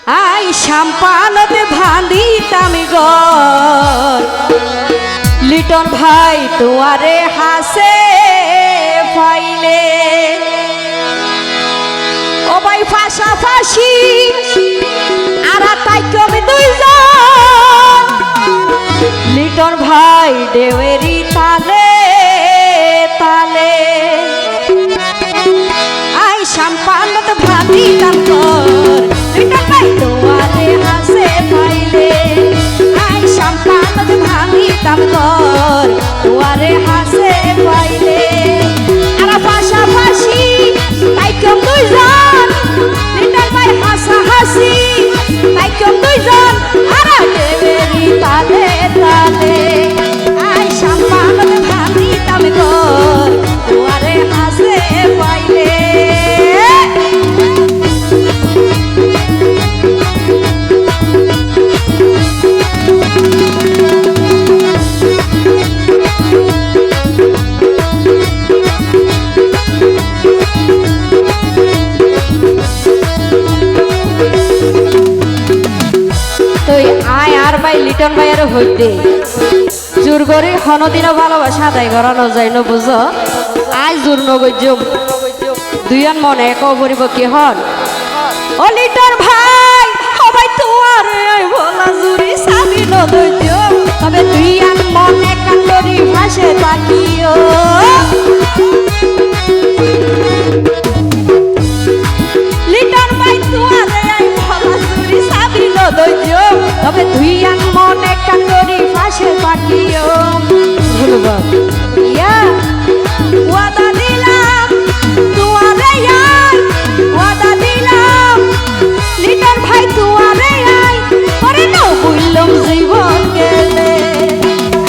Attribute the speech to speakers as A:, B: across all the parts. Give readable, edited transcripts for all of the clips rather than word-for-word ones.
A: I সাম্পানতে ভান্দিতাম গর লিটন ভাই তোয়ারে হাসে পাইলে ও ভাই পাশাপাশি আর তাই কমে দুইজন লিটন ভাই দেওয়েরি তালে তালে আই সাম্পানত ভান্দিতাম গর লিটন ভাই তোয়ারে হাসে পাইলে আই সাম্পানত ভান্দিতাম গর তোয়ারে হাসে পাইলে আর পাশাপাশি তাই কম দুইজন লিটন ভাই হাসা হাসি তাই কম দুইজন আর দেবেরি তালে তালে আই সাম্পানত ভান্দিতাম গর তোয়ারে হাসে পাইলে লিটন ভাইয়ের হইতে জোর করে হনদিনও ভালোবাসা আদায় করানো যায় না বুঝো আজ জোর নগৈজ দুইজন মনে এক পরিব কি হন ও লিটন ভাই সবাই তোমার ভোলা জুড়ি সাবি নদৈজ তবে দুইজন মনে কান্দরি ভাসে তাকিও লিটন ভাই তোমার ভোলা জুড়ি সাবি নদৈজ তবে তুই আন মনে কান্দরি ফাঁসে পাকিও ধন্যবাদ ইয়া ওয়াদা দিলাম তুয়ারে আই ওয়াদা দিলাম লিটন ভাই তুয়ারে আই পরে ন বুইলম জীবন গেলে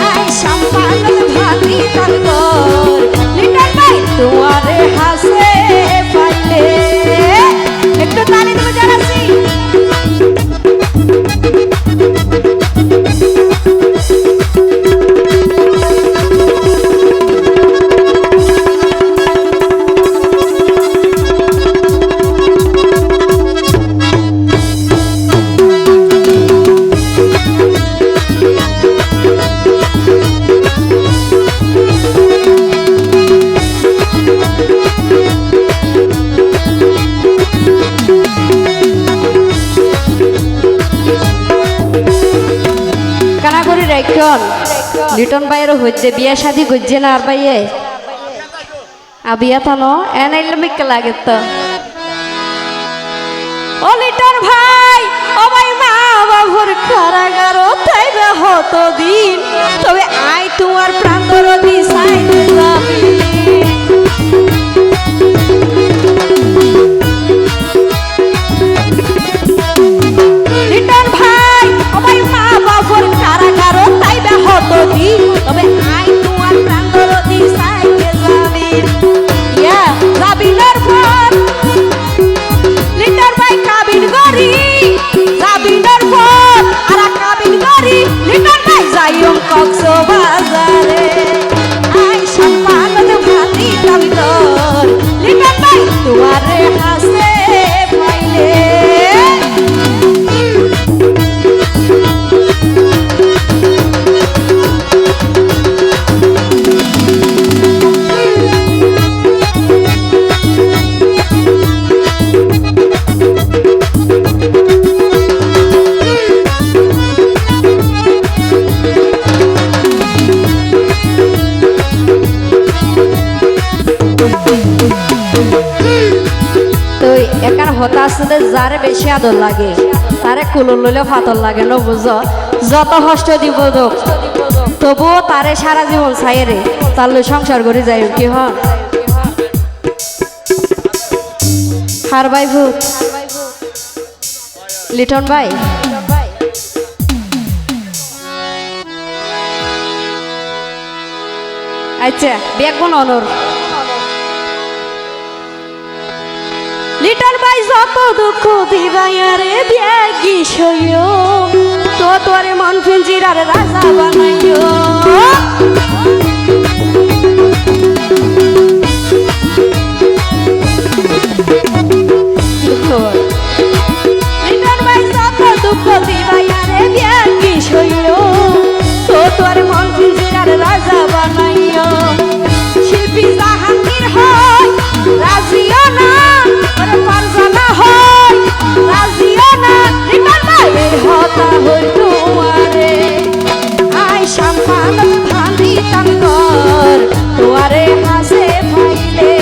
A: আই সম্পাদন ভাতি তার গর লিটন ভাই তুয়ারে হাসে পাইলে একটু তালি দেবো জানাছি লিটন ভাইয়ের হইতে বিয়া শাদি করছে না আর ভাইয়ে আবিয়া থানো এনাইলে মিকে লাগে তো ও লিটন ভাই ও ভাই মা বাবুর কারাগার তাইবে হতো দিন তবে আই তোমার প্রাণ দরদি সাইতে যাবি লিটন ভাই ও ভাই মা বাবুর কারাগার তাইবে হতো দিন তবে আই তোমার প্রাণ দরদি সাইতে যাবি ইয়া যাবিনার পর লিটন ভাই কাবিন গরি যাবিনার পর আর কাবিন গরি লিটন ভাই যাইম কক্সবাজারে আই সম্মানত ভাতি দাবি তোর লিটন ভাই তোমারে হাসে পাইলে হতাশে যারে বেশি আদর লাগে তারে কুলো লইলে ফাতর লাগে না বুঝো যত কষ্ট দিব তবুও তারে সারা জীবন ছাইরে তার লই সংসার করে যাই কি হন হার ভাই ভূত লিটন ভাই আচ্ছা ব্যাগ কোন অনর লিটন ভাই যত দুঃখ দিবাইয়ারে ব্যাগি সইও তো তোরে মন ফিঞ্জিরার রাজা বানাইও লিটন ভাই উত্তর দিবাই আরে বিয়ার কি শৈল তো তোর মন পিঞ্জিরার রাজা বানাইও শিল্পী জাহাঙ্গীর হয় রাজিও না ওরে পারজানা হয় রাজিও না রিটার ভাই এই হতা হই তোমারে আই সম্মান ভালি তাঙ্গর তোয়ারে হাসে পাইলে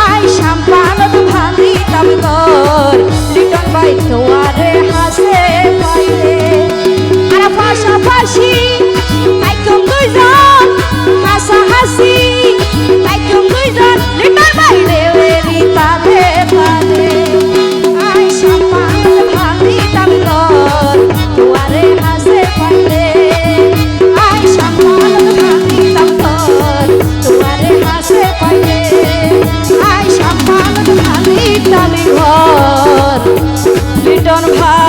A: আই সম্মান ভালি তাঙ্গর রিটার ভাই তোয়ারে হাসে পাইলে আর পাশাপাশি তাইকম দুইজন হাসাহাসি তাইকম দুইজন রিটার ভাই রেওয়েরি তালে তালে আই সম্মান ভালি তাঙ্গর তোয়ারে হাসে পাইলে আই সম্মান ভালি তাঙ্গর তোয়ারে হাসে পাইলে আই সম্মান ভালি তাঙ্গর লিটন ভাই